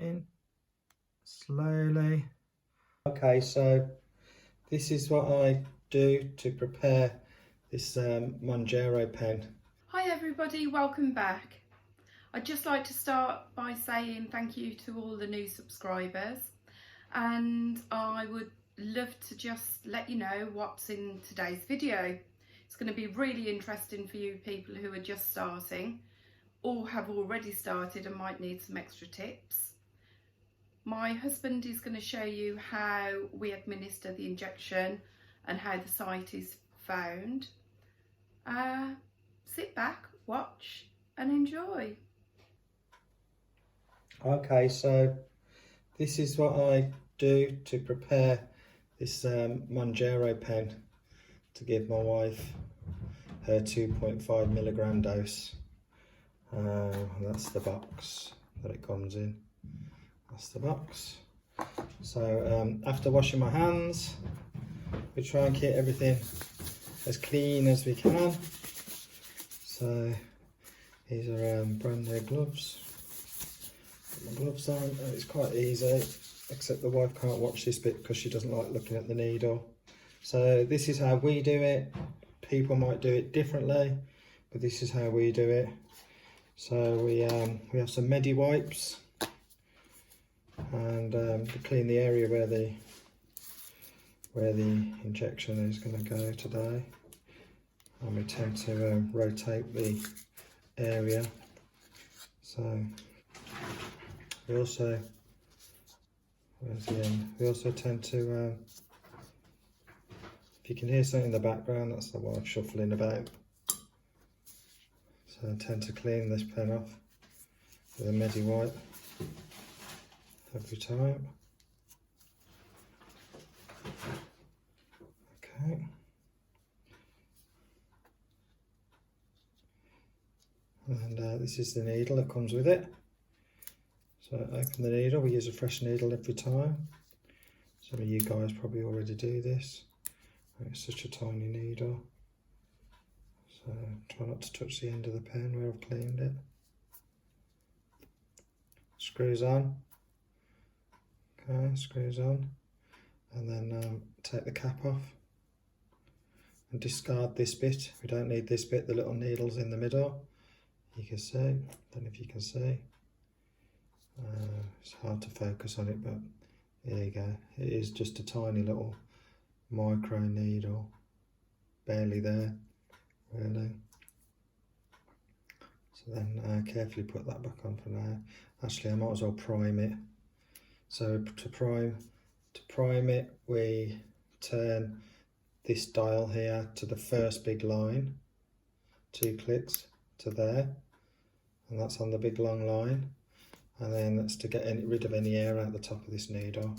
in slowly. Okay, so this is what I do to prepare this Mounjaro pen. Hi everybody, welcome back. I'd just like to start by saying thank you to all the new subscribers, and I would love to just let you know what's in today's video. It's going to be really interesting for you people who are just starting or have already started and might need some extra tips. My husband is going to show you how we administer the injection and how the site is found. Sit back, watch and enjoy. Okay, so this is what I do to prepare this Mounjaro pen to give my wife her 2.5 milligram dose. That's the box that it comes in. That's the box. So after washing my hands, we try and keep everything as clean as we can. So these are brand new gloves. Put my gloves on, and it's quite easy, except the wife can't watch this bit because she doesn't like looking at the needle. So this is how we do it. People might do it differently, but this is how we do it. So we have some Medi wipes, and to clean the area where the injection is going to go today. And we tend to rotate the area. So we also, where's the end? We also tend to, if you can hear something in the background, that's the wife shuffling about. So I tend to clean this pen off with a Medi wipe every time. Okay. And this is the needle that comes with it. So open the needle, we use a fresh needle every time. Some of you guys probably already do this. It's such a tiny needle. So try not to touch the end of the pen where I've cleaned it. Screws on. Okay, screws on. And then take the cap off. And discard this bit. We don't need this bit, the little needle's in the middle. You can see, I don't know if you can see. It's hard to focus on it, but there you go. It is just a tiny little micro needle, barely there, really. So then carefully put that back on for now. Actually, I might as well prime it. So to prime it, we turn this dial here to the first big line, 2 clicks to there, and that's on the big long line. And then that's to get rid of any air out the top of this needle.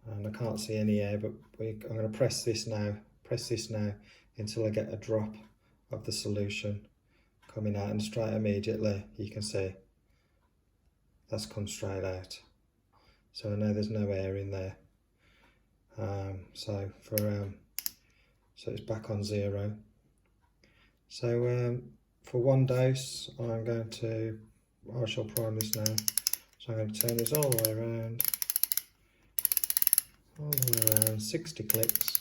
And I can't see any air, but I'm going to press this now until I get a drop of the solution coming out, and straight immediately you can see that's come straight out. So I know there's no air in there. So it's back on 0. So for 1 dose, I shall prime this now. So I'm going to turn this all the way around, 60 clicks,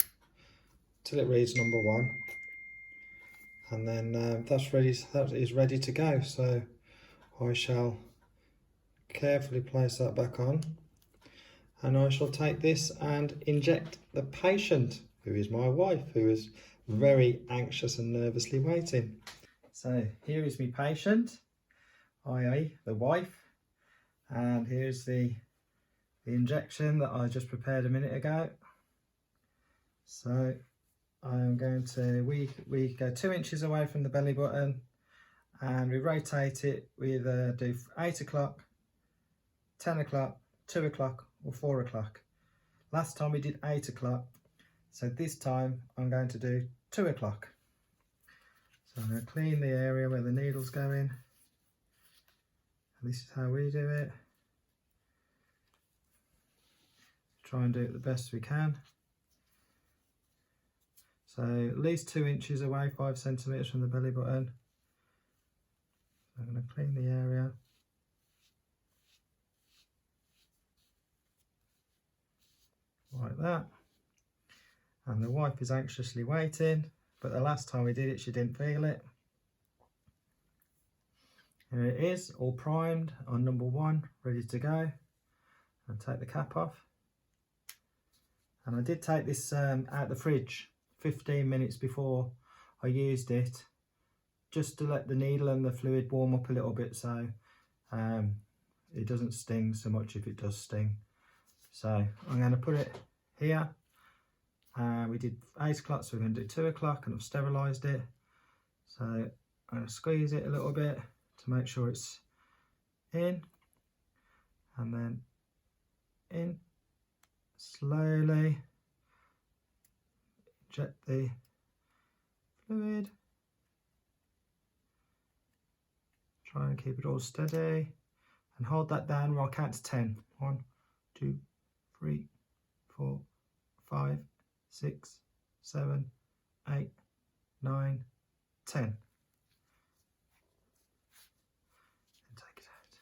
till it reads number 1. And then that is ready to go. So I shall carefully place that back on, and I shall take this and inject the patient, who is my wife, who is very anxious and nervously waiting. So here is my patient, i.e. the wife, and here's the injection that I just prepared a minute ago. So I'm going to, we go 2 inches away from the belly button, and we rotate it. We either do 8 o'clock, 10 o'clock, 2 o'clock or 4 o'clock. Last time we did 8 o'clock, so this time I'm going to do 2 o'clock. So I'm going to clean the area where the needle's going. And this is how we do it. Try and do it the best we can. So at least 2 inches away, 5 centimetres from the belly button. So I'm going to clean the area. that. And the wife is anxiously waiting, but the last time we did it she didn't feel it. Here it is, all primed on number 1, ready to go. I'll take the cap off. And I did take this out the fridge 15 minutes before I used it, just to let the needle and the fluid warm up a little bit, so it doesn't sting so much if it does sting. So I'm going to put it here. We did 8 o'clock, so we're going to do 2 o'clock, and I've sterilised it. So I'm going to squeeze it a little bit to make sure it's in, and then in, slowly inject the fluid, try and keep it all steady, and hold that down where I count to 10. 1, 2, 3, 4, 5, 6, 7, 8, 9, 10. And take it out.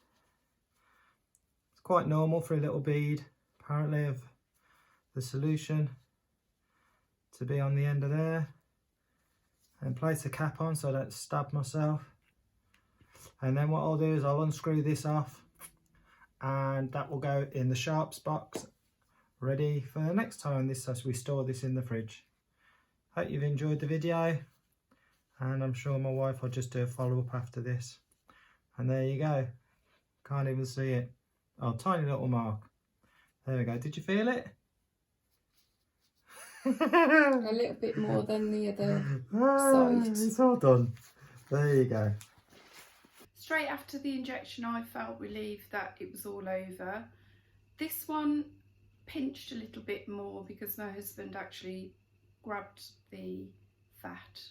It's quite normal for a little bead, apparently, of the solution to be on the end of there. And place the cap on so I don't stab myself. And then what I'll do is I'll unscrew this off, and that will go in the sharps box, ready for the next time as we store this in the fridge. Hope you've enjoyed the video, and I'm sure my wife will just do a follow-up after this. And there you go. Can't even see it. Oh, tiny little mark. There we go. Did you feel it? A little bit more than the other side. It's all done. There you go. Straight after the injection I felt relieved that it was all over. This one pinched a little bit more because my husband actually grabbed the fat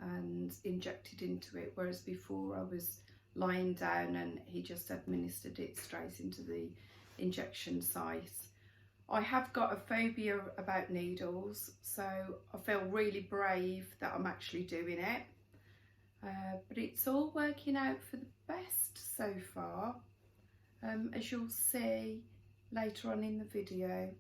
and injected into it, whereas before I was lying down and he just administered it straight into the injection site. I have got a phobia about needles, so I feel really brave that I'm actually doing it. But it's all working out for the best so far, as you'll see later on in the video.